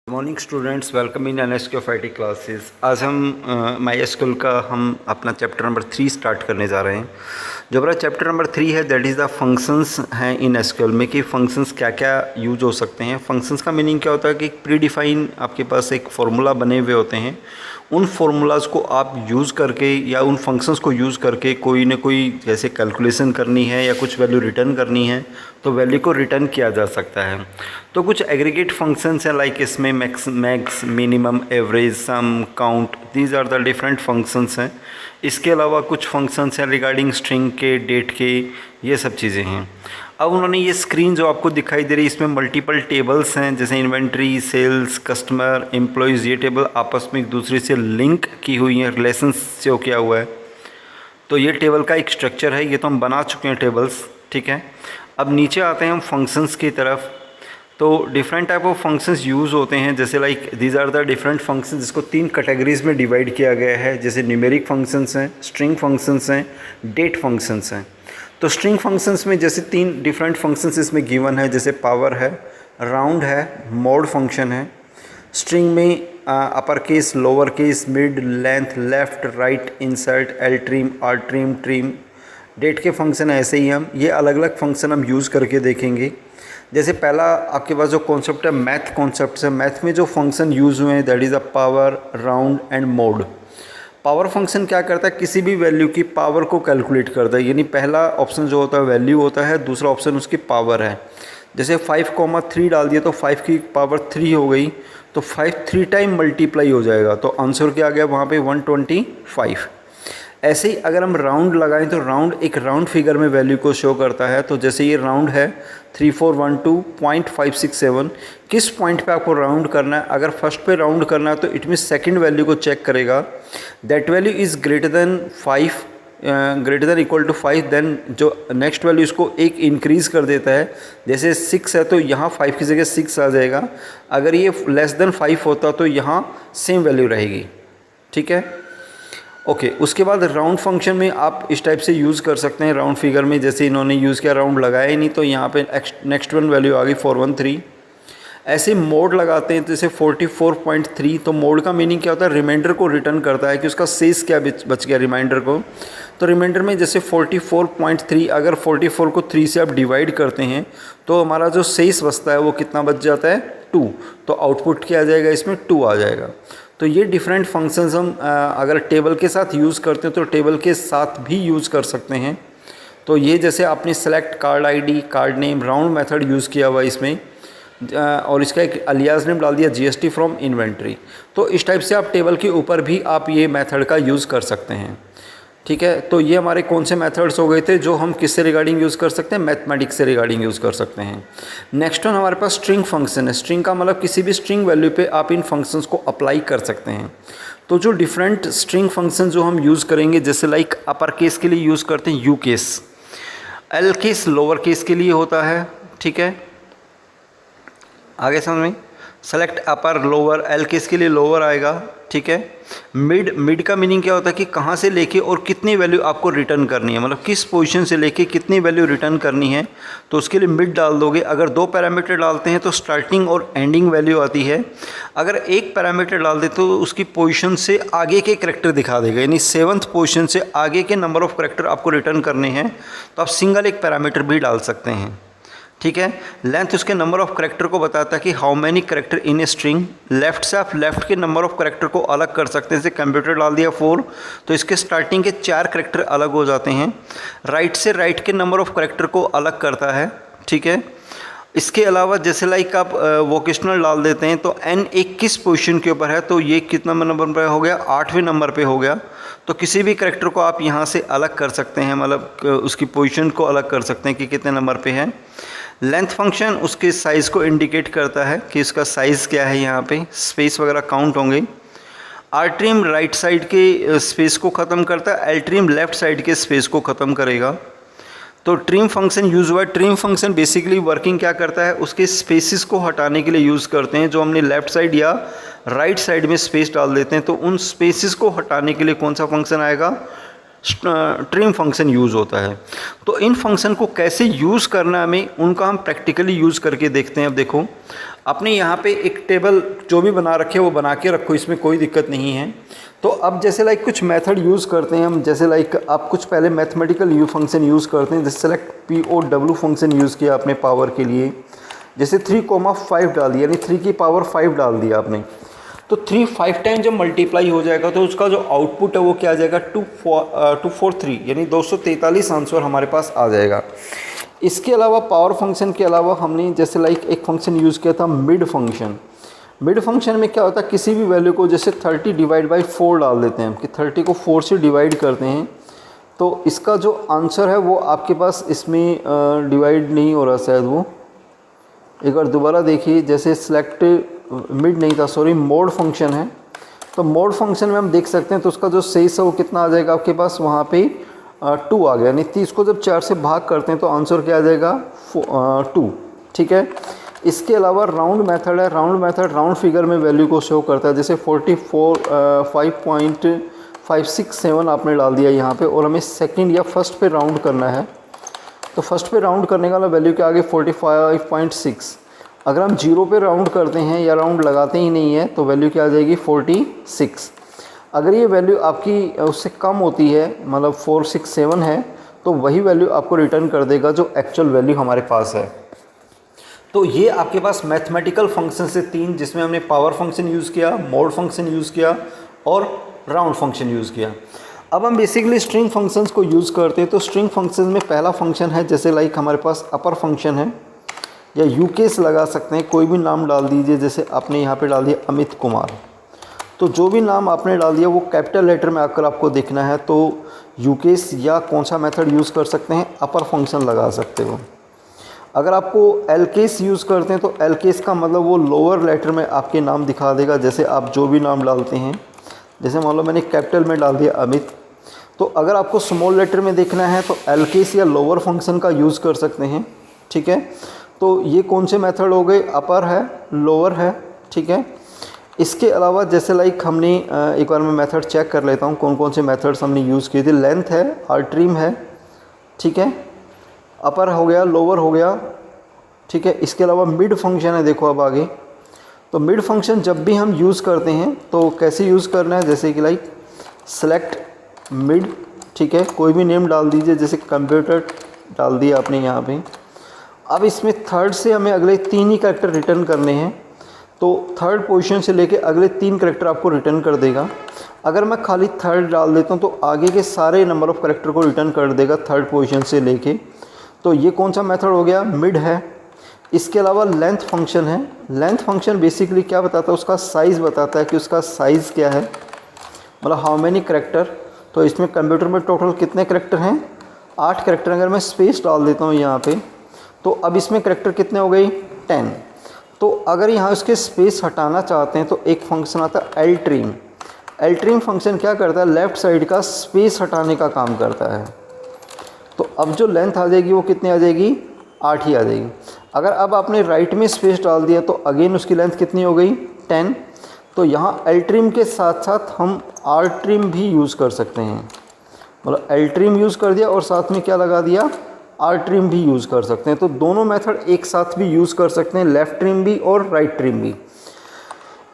Morning students, welcome in NSQFIT classes. आज हम my school का हम अपना चैप्टर नंबर 3 स्टार्ट करने जा रहे हैं। जो हमारा चैप्टर नंबर 3 है दैट इज़ द फंक्शंस हैं इन SQL में कि फंक्शंस क्या क्या यूज हो सकते हैं। फंक्शंस का मीनिंग क्या होता है कि प्री डिफाइन आपके पास एक फार्मूला बने हुए होते हैं, उन फार्मूलाज को आप यूज़ करके या उन फंक्शंस को यूज़ करके कोई ना कोई जैसे कैलकुलेशन करनी है या कुछ वैल्यू रिटर्न करनी है तो वैल्यू को रिटर्न किया जा सकता है। तो कुछ एग्रीगेट फंक्शंस हैं लाइक इसमें max, minimum, average, sum, count, these are the different functions हैं। इसके अलावा कुछ फंक्शंस हैं रिगार्डिंग स्ट्रिंग के, डेट के, ये सब चीज़ें हैं। अब उन्होंने ये स्क्रीन जो आपको दिखाई दे रही है इसमें मल्टीपल टेबल्स हैं जैसे इन्वेंट्री, सेल्स, कस्टमर, एम्प्लॉयज़। ये टेबल आपस में एक दूसरे से लिंक की हुई हैं, रिलेशन से हो किया हुआ है। तो ये टेबल का एक स्ट्रक्चर है, ये तो हम बना चुके हैं टेबल्स, ठीक है। अब नीचे आते हैं हम फंक्शंस की तरफ। तो different type of functions use होते हैं जैसे like these are the different functions जिसको 3 कैटेगरीज में डिवाइड किया गया है जैसे न्यूमेरिक फंक्शंस हैं, स्ट्रिंग फंक्शंस हैं, डेट फंक्शंस हैं। तो स्ट्रिंग फंक्शंस में जैसे 3 डिफरेंट फंक्शंस इसमें गिवन है जैसे पावर है, राउंड है, मोड फंक्शन है। स्ट्रिंग में upper case, lower case, mid, length, left, right, insert, L trim, R trim, trim. Date के फंक्शन ऐसे ही हम ये अलग अलग फंक्शन हम यूज़ करके देखेंगे। जैसे पहला आपके पास जो कॉन्सेप्ट है मैथ कॉन्सेप्ट है, मैथ में जो फंक्शन यूज़ हुए हैं that is a power, round and mode. Power function क्या करता है, किसी भी वैल्यू की पावर को कैलकुलेट करता है, यानी पहला ऑप्शन जो होता है वैल्यू होता है, दूसरा ऑप्शन उसकी पावर है। जैसे 5,3 डाल दिया तो 5 की पावर 3 हो गई, तो 5 3 टाइम मल्टीप्लाई हो जाएगा, तो आंसर क्या आ गया वहाँ पे 125। ऐसे ही अगर हम राउंड लगाएं तो राउंड एक राउंड फिगर में वैल्यू को शो करता है। तो जैसे ये राउंड है 3412.567, किस पॉइंट पे आपको राउंड करना है। अगर फर्स्ट पे राउंड करना है तो इट मीन सेकंड वैल्यू को चेक करेगा, that value is greater than 5, greater than equal to 5, then जो नेक्स्ट वैल्यू इसको एक इंक्रीज़ कर देता है। जैसे 6 है तो यहाँ 5 की जगह 6 आ जाएगा। अगर ये लेस देन 5 होता तो यहाँ सेम वैल्यू रहेगी, ठीक है। ओके उसके बाद राउंड फंक्शन में आप इस टाइप से यूज़ कर सकते हैं राउंड फिगर में। जैसे इन्होंने यूज़ किया, राउंड लगाया ही नहीं तो यहाँ पे नेक्स्ट वन वैल्यू आ गई 413। ऐसे मोड लगाते हैं जैसे 44.3, तो मोड का मीनिंग क्या होता है, रिमाइंडर को रिटर्न करता है कि उसका शेष क्या बच गया रिमाइंडर को। तो रिमाइंडर में जैसे 44.3, अगर 44 को 3 से आप डिवाइड करते हैं तो हमारा जो शेष बचता है वो कितना बच जाता है 2, तो आउटपुट क्या आ जाएगा इसमें 2 आ जाएगा। तो ये डिफरेंट फंक्शंस हम अगर टेबल के साथ यूज़ करते हैं तो टेबल के साथ भी यूज़ कर सकते हैं। तो ये जैसे आपने select card ID, card name, round method use किया हुआ इसमें, और इसका एक अलियास नेम डाल दिया GST फ्रॉम इन्वेंट्री। तो इस टाइप से आप टेबल के ऊपर भी आप ये मेथड का यूज़ कर सकते हैं, ठीक है। तो ये हमारे कौन से मेथड्स हो गए थे जो हम किससे रिगार्डिंग यूज़ कर सकते हैं, मैथमेटिक्स से रिगार्डिंग यूज़ कर सकते हैं। नेक्स्ट वन हमारे पास स्ट्रिंग फंक्शन है। स्ट्रिंग का मतलब किसी भी स्ट्रिंग वैल्यू पे आप इन फंक्शंस को अप्लाई कर सकते हैं। तो जो डिफरेंट स्ट्रिंग फंक्शन जो हम यूज़ करेंगे जैसे लाइक अपर केस के लिए यूज़ करते हैं you case, L case lower case के लिए होता है, ठीक है। आगे समझ में, सेलेक्ट अपर, लोअर, एल केस के लिए लोअर आएगा, ठीक है। मिड का मीनिंग क्या होता है कि कहाँ से लेके और कितनी वैल्यू आपको रिटर्न करनी है, मतलब किस पोजीशन से लेके कितनी वैल्यू रिटर्न करनी है, तो उसके लिए मिड डाल दोगे। अगर 2 पैरामीटर डालते हैं तो स्टार्टिंग और एंडिंग वैल्यू आती है। अगर एक पैरामीटर डाल दे तो उसकी पोजीशन से आगे के करैक्टर दिखा देगा, यानी 7th पोजीशन से आगे के नंबर ऑफ़ करैक्टर आपको रिटर्न करने हैं तो आप सिंगल एक पैरामीटर भी डाल सकते हैं, ठीक है। लेंथ उसके नंबर ऑफ़ करैक्टर को बताता है कि how many character in a string. Left से आप लेफ़्ट के नंबर ऑफ़ करैक्टर को अलग कर सकते हैं, जैसे कंप्यूटर डाल दिया 4 तो इसके स्टार्टिंग के 4 करैक्टर अलग हो जाते हैं। राइट से राइट के नंबर ऑफ़ करैक्टर को अलग करता है, ठीक है। इसके अलावा जैसे लाइक आप वोकेशनल डाल देते हैं तो n एक किस पोजीशन के ऊपर है, तो ये कितना नंबर पे हो गया, 8वें नंबर पे हो गया। तो किसी भी करैक्टर को आप यहाँ से अलग कर सकते हैं, मतलब उसकी पोजीशन को अलग कर सकते हैं कि कितने नंबर पे है। लेंथ फंक्शन उसके साइज़ को इंडिकेट करता है कि इसका साइज़ क्या है, यहाँ पे स्पेस वगैरह काउंट होंगे। आर ट्रिम राइट साइड के स्पेस को ख़त्म करता है, एल ट्रिम लेफ़्ट साइड के स्पेस को ख़त्म करेगा। तो ट्रिम फंक्शन यूज़ हुआ है। ट्रिम फंक्शन बेसिकली वर्किंग क्या करता है, उसके स्पेसिस को हटाने के लिए यूज़ करते हैं। जो हमने लेफ़्ट साइड या राइट साइड में स्पेस डाल देते हैं तो उन स्पेसिस को हटाने के लिए कौन सा फंक्शन आएगा, ट्रिम फंक्शन यूज़ होता है। तो इन फंक्शन को कैसे यूज़ करना है हमें, उनका हम प्रैक्टिकली यूज़ करके देखते हैं। अब देखो आपने यहाँ पे एक टेबल जो भी बना रखे वो बना के रखो, इसमें कोई दिक्कत नहीं है। तो अब जैसे लाइक कुछ मेथड यूज़ करते हैं हम, जैसे लाइक आप कुछ पहले मैथमेटिकल यू फंक्शन यूज़ करते हैं, जैसे सेलेक्ट POW फंक्शन यूज़ किया आपने पावर के लिए, जैसे 3,5 डाल दिया, यानी 3 की पावर 5 डाल दिया आपने। तो 3 5 टाइम जब मल्टीप्लाई हो जाएगा तो उसका जो आउटपुट है वो क्या आ जाएगा, 243, यानी 243 आंसर हमारे पास आ जाएगा। इसके अलावा पावर फंक्शन के अलावा हमने जैसे लाइक एक फंक्शन यूज़ किया था मिड फंक्शन। मिड फंक्शन में क्या होता है, किसी भी वैल्यू को जैसे 30 डिवाइड बाई 4 डाल देते हैं कि 30 को 4 से डिवाइड करते हैं, तो इसका जो आंसर है वो आपके पास इसमें डिवाइड नहीं हो रहा शायद, वो एक बार दोबारा देखिए। जैसे सिलेक्ट मिड नहीं था, सॉरी, मोड फंक्शन है। तो मोड फंक्शन में हम देख सकते हैं तो उसका जो शेष है वो कितना आ जाएगा आपके पास, वहाँ पे 2 आ गया, यानी 30 को जब 4 से भाग करते हैं तो आंसर क्या आ जाएगा, 2। ठीक है। इसके अलावा राउंड मेथड है। राउंड मेथड राउंड फिगर में वैल्यू को शो करता है। जैसे 5.567 आपने डाल दिया यहाँ पे, और हमें सेकंड या फर्स्ट पे राउंड करना है, तो फर्स्ट पे राउंड करने का वैल्यू क्या आ गई, 45.6। अगर हम 0 पे राउंड करते हैं या राउंड लगाते ही नहीं है तो वैल्यू क्या आ जाएगी, 46। अगर ये वैल्यू आपकी उससे कम होती है, मतलब 467 है, तो वही वैल्यू आपको रिटर्न कर देगा जो एक्चुअल वैल्यू हमारे पास है। तो ये आपके पास मैथमेटिकल फंक्शन से 3, जिसमें हमने पावर फंक्शन यूज़ किया, मोड फंक्शन यूज़ किया और राउंड फंक्शन यूज़ किया। अब हम बेसिकली स्ट्रिंग फंक्शंस को यूज़ करते हैं। तो स्ट्रिंग फंक्शन में पहला फंक्शन है, जैसे लाइक हमारे पास अपर फंक्शन है, या यूकेस लगा सकते हैं, कोई भी नाम डाल दीजिए। जैसे आपने यहाँ पे डाल दिया अमित कुमार, तो जो भी नाम आपने डाल दिया वो कैपिटल लेटर में आकर आपको देखना है। तो यूकेस या कौन सा मेथड यूज़ कर सकते हैं, अपर फंक्शन लगा सकते हो। अगर आपको एल केस यूज़ करते हैं तो एल केस का मतलब वो लोअर लेटर में आपके नाम दिखा देगा। जैसे आप जो भी नाम डालते हैं, जैसे मान लो मैंने कैपिटल में डाल दिया अमित, तो अगर आपको स्मॉल लेटर में देखना है तो एल केस या लोअर फंक्शन का यूज़ कर सकते हैं। ठीक है। तो ये कौन से मेथड हो गए, अपर है, लोअर है। ठीक है। इसके अलावा जैसे लाइक हमने एक बार मैं मेथड चेक कर लेता हूँ कौन कौन से मेथड्स हमने यूज़ किए थे। लेंथ है, आर्ट्रीम है, ठीक है, अपर हो गया, लोअर हो गया। ठीक है। इसके अलावा मिड फंक्शन है, देखो अब आगे। तो मिड फंक्शन जब भी हम यूज़ करते हैं तो कैसे यूज़ करना है, जैसे कि लाइक सेलेक्ट मिड, ठीक है, कोई भी नेम डाल दीजिए, जैसे कंप्यूटर डाल दिया आपने यहाँ पे। अब इसमें थर्ड से हमें अगले 3 ही कैरेक्टर रिटर्न करने हैं, तो थर्ड पोजीशन से लेके अगले 3 कैरेक्टर आपको रिटर्न कर देगा। अगर मैं खाली थर्ड डाल देता हूँ तो आगे के सारे नंबर ऑफ़ कैरेक्टर को रिटर्न कर देगा थर्ड पोजीशन से लेके। तो ये कौन सा मेथड हो गया, मिड है। इसके अलावा लेंथ फंक्शन है। लेंथ फंक्शन बेसिकली क्या बताता है, उसका साइज़ बताता है कि उसका साइज़ क्या है, मतलब हाउ मैनी कैरेक्टर। तो इसमें कंप्यूटर में टोटल कितने कैरेक्टर हैं, 8 कैरेक्टर। अगर मैं स्पेस डाल देता हूँ यहाँ पे, तो अब इसमें कैरेक्टर कितने हो गई, 10। तो अगर यहाँ उसके स्पेस हटाना चाहते हैं तो एक फंक्शन आता है L trim. L trim function क्या करता है, लेफ़्ट साइड का स्पेस हटाने का काम करता है। तो अब जो लेंथ आ जाएगी वो कितनी आ जाएगी, 8 ही आ जाएगी। अगर अब आपने राइट में स्पेस डाल दिया तो अगेन उसकी लेंथ कितनी हो गई, 10। तो यहाँ एल ट्रिम के साथ साथ हम आर ट्रिम भी यूज़ कर सकते हैं, मतलब एल ट्रिम यूज़ कर दिया और साथ में क्या लगा दिया, आर ट्रिम भी यूज़ कर सकते हैं। तो दोनों मेथड एक साथ भी यूज़ कर सकते हैं, लेफ़्ट ट्रिम भी और राइट ट्रिम भी।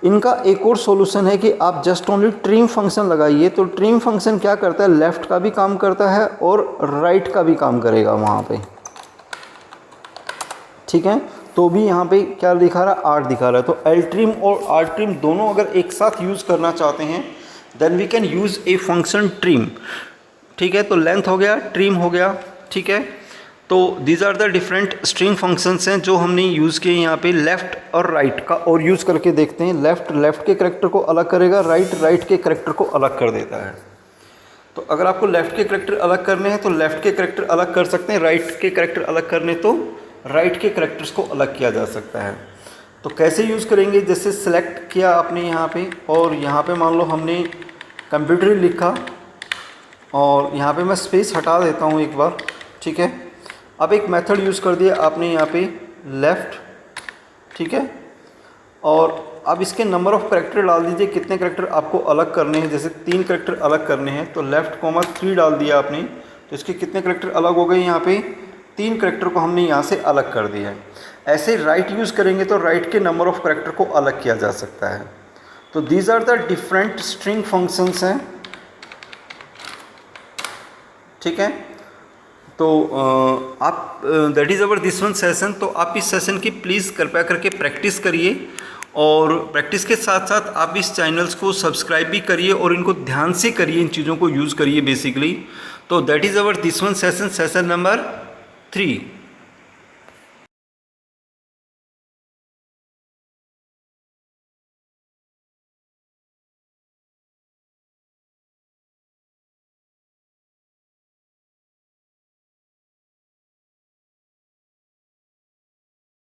इनका एक और सॉल्यूशन है कि आप जस्ट ओनली ट्रिम फंक्शन लगाइए। तो ट्रिम फंक्शन क्या करता है, लेफ़्ट का भी काम करता है और राइट का भी काम करेगा वहाँ पे। ठीक है। तो भी यहाँ पे क्या दिखा रहा है, 8 दिखा रहा है। तो एल ट्रिम और आर ट्रिम दोनों अगर एक साथ यूज़ करना चाहते हैं then we can use a function trim. ठीक है। तो लेंथ हो गया, ट्रिम हो गया। ठीक है। तो these are the different string functions हैं जो हमने यूज़ किए यहाँ पे। लेफ़्ट और राइट का और यूज़ करके देखते हैं। लेफ़्ट के करैक्टर को अलग करेगा, राइट के करैक्टर को अलग कर देता है। तो अगर आपको लेफ़्ट के करैक्टर अलग करने हैं तो लेफ़्ट के करैक्टर अलग कर सकते हैं, राइट के करैक्टर अलग करने तो राइट के करैक्टर्स को अलग किया जा सकता है। तो कैसे यूज़ करेंगे, जैसे सेलेक्ट किया आपने यहाँ पे और यहाँ पे मान लो हमने कंप्यूटर लिखा और यहाँ पे मैं स्पेस हटा देता हूँ एक बार। ठीक है। अब एक मेथड यूज़ कर दिया आपने यहाँ पे लेफ़्ट, ठीक है, और अब इसके नंबर ऑफ़ करेक्टर डाल दीजिए, कितने करेक्टर आपको अलग करने हैं। जैसे 3 करेक्टर अलग करने हैं तो लेफ्ट कॉमा 3 डाल दिया आपने, तो इसके कितने करेक्टर अलग हो गए यहाँ पे, 3 करेक्टर को हमने यहाँ से अलग कर दिया है। ऐसे राइट यूज़ करेंगे तो राइट के नंबर ऑफ़ करेक्टर को अलग किया जा सकता है। तो these are the different string functions हैं, ठीक है। तो आप that is our this one session. तो आप इस सेशन की प्लीज़ कृपया करके प्रैक्टिस करिए, और प्रैक्टिस के साथ साथ आप इस चैनल्स को सब्सक्राइब भी करिए और इनको ध्यान से करिए, इन चीज़ों को यूज़ करिए बेसिकली। तो that is our this one session, session number 3।